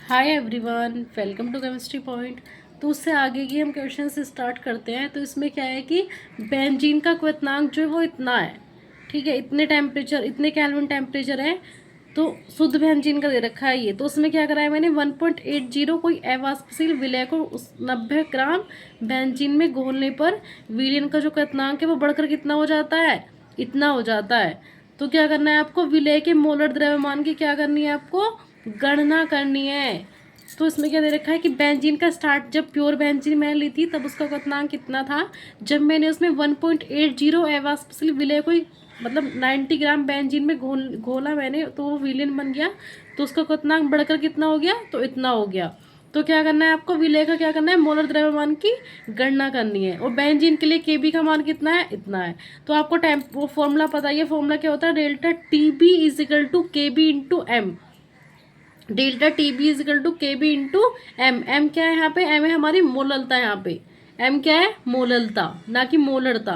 Hi everyone, welcome to chemistry point. तो उससे आगे की हम क्वेश्चन से स्टार्ट करते हैं। तो इसमें क्या है कि बेंजीन का क्वथनांक जो है वो इतना है, ठीक है, इतने टेम्परेचर, इतने केल्विन टेम्परेचर है। तो शुद्ध बेंजीन का दे रखा है ये। तो उसमें क्या कराया मैंने, 1.80 कोई अवाष्पशील विलय को उस 90 ग्राम बेंजीन में घोलने पर विलयन का जो क्वथनांक है वो बढ़कर कितना हो जाता है, इतना हो जाता है। तो क्या करना है आपको, विलय के मोलर द्रव्यमान की क्या करनी है आपको, गणना करनी है। तो इसमें क्या दे रखा है कि बेंजीन का स्टार्ट, जब प्योर बेंजीन मैंने ली थी तब उसका क्वथनांक कितना था, जब मैंने उसमें 1.80 अवाष्पशील विलय कोई मतलब 90 ग्राम बेंजीन में घोला मैंने, तो वो विलयन बन गया। तो उसका क्वथनांक बढ़कर कितना हो गया, तो इतना हो गया। तो क्या करना है आपको, विलय का क्या करना है, मोलर द्रव्यमान की गणना करनी है। और बेंजीन के लिए केबी का मान कितना है, इतना है। तो आपको वो फॉर्मूला पता है, फॉर्मूला क्या होता है, delta t b is equal to k b into m. Delta t b is equal to k b into m. M क्या है यहाँ पे, एम है हमारी मोललता, यहाँ पे एम क्या है, मोललता, ना कि मोलरता।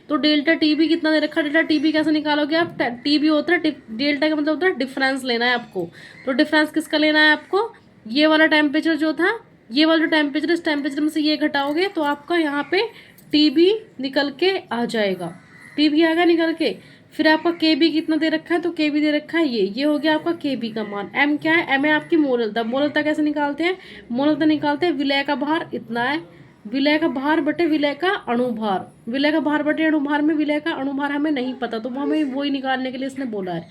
तो डेल्टा टी बी कितना दे रखा, डेल्टा टी बी कैसे निकालोगे आप, टी बी होता है डेल्टा का मतलब होता है डिफरेंस लेना है आपको। तो डिफरेंस किसका लेना है आपको, ये वाला टेम्परेचर जो था, ये वाला जो टेम्परेचर, इस टेम्परेचर में से ये घटाओगे तो आपका यहाँ पे टी बी निकल के आ जाएगा। टी बी आएगा निकल के। फिर आपका के बी कितना दे रखा है, तो के बी दे रखा है ये हो गया आपका के बी का मान। एम क्या है, एम है आपकी मोललता। मोललता कैसे निकालते हैं, मोललता निकालते हैं विलय का भार इतना है, विलय का भार बटे विलय का अणुभार। विलय का भार बटे अणुभार में विलय का अणुभार हमें नहीं पता, तो वो हमें वही निकालने के लिए इसने बोला है।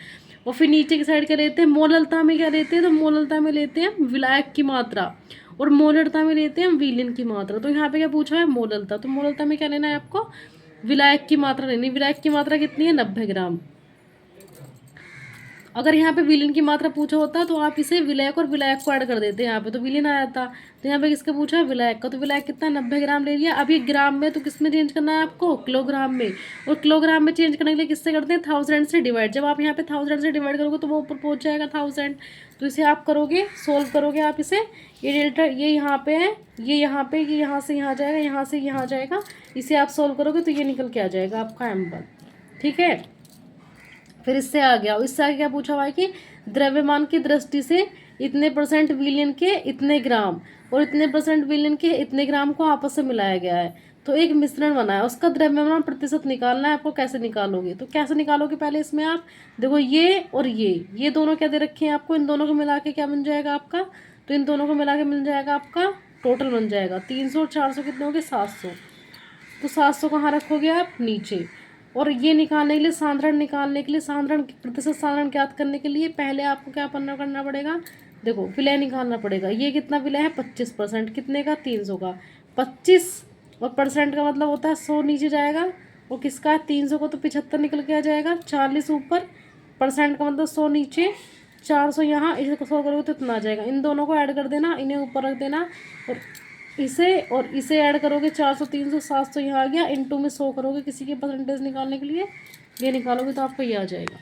और फिर नीचे की साइड क्या लेते हैं, मोललता में क्या लेते हैं, तो मोललता में लेते हैं विलायक की मात्रा, और मोलरता में लेते हैं विलीन की मात्रा। तो यहाँ पे क्या पूछा है, मोललता। तो मोललता में क्या लेना है आपको, विलायक की मात्रा लेनी। विलायक की मात्रा कितनी है, 90 ग्राम। अगर यहाँ पे विलीन की मात्रा पूछा होता तो आप इसे विलायक और विलायक को ऐड कर देते, यहाँ पे तो विलीन आ जाता। तो यहाँ पे किसका पूछा है, विलायक का। तो विलायक कितना, 90 ग्राम ले लिया। अब ये ग्राम में, तो किस में चेंज करना है आपको, किलोग्राम में। और किलोग्राम में चेंज करने के लिए किससे करते हैं, 1000 से डिवाइड। जब आप यहाँ पे 1000 से डिवाइड करोगे तो वो ऊपर पहुँच जाएगा 1000। तो इसे आप करोगे, सोल्व करोगे आप इसे। ये डेल्टा ये यहाँ पे है, ये यहाँ पे, ये यहाँ से यहाँ जाएगा, यहाँ से यहाँ जाएगा। इसे आप सोल्व करोगे तो ये निकल के आ जाएगा आपका एम1, ठीक है। फिर इससे आ गया, इससे आगे क्या पूछा हुआ है कि द्रव्यमान की दृष्टि से इतने परसेंट विलियन के इतने ग्राम और इतने परसेंट विलियन के इतने ग्राम को आपस में मिलाया गया है, तो एक मिश्रण बना है, उसका द्रव्यमान प्रतिशत निकालना है आपको। कैसे निकालोगे, तो कैसे निकालोगे, पहले इसमें आप देखो ये और ये दोनों क्या दे रखे हैं आपको, इन दोनों को मिला के क्या बन जाएगा आपका, तो इन दोनों को मिला के मिल जाएगा आपका, टोटल बन जाएगा 300 और 400 कितने हो गए, 700। तो 700 कहाँ रखोगे आप, नीचे। और ये निकालने के लिए, सांद्रण निकालने के लिए, सांद्रण प्रतिशत सांद्रण ज्ञात करने के लिए पहले आपको क्या करना पड़ेगा, देखो विलय निकालना पड़ेगा। ये कितना विलय है, 25%, कितने का, 300 का। 25 और परसेंट का मतलब होता है 100 नीचे जाएगा, और किसका है, 300 को तो 75 निकल के आ जाएगा, 40 ऊपर, परसेंट का मतलब 100 नीचे, 400 यहाँ, इसे 100 करोगे तो इतना आ जाएगा। इन दोनों को ऐड कर देना, इन्हें ऊपर रख देना, और इसे ऐड करोगे, 400 300 700 यहाँ आ गया, इनटू में 100 करोगे किसी के परसेंटेज निकालने के लिए, ये निकालोगे तो आपको ये आ जाएगा।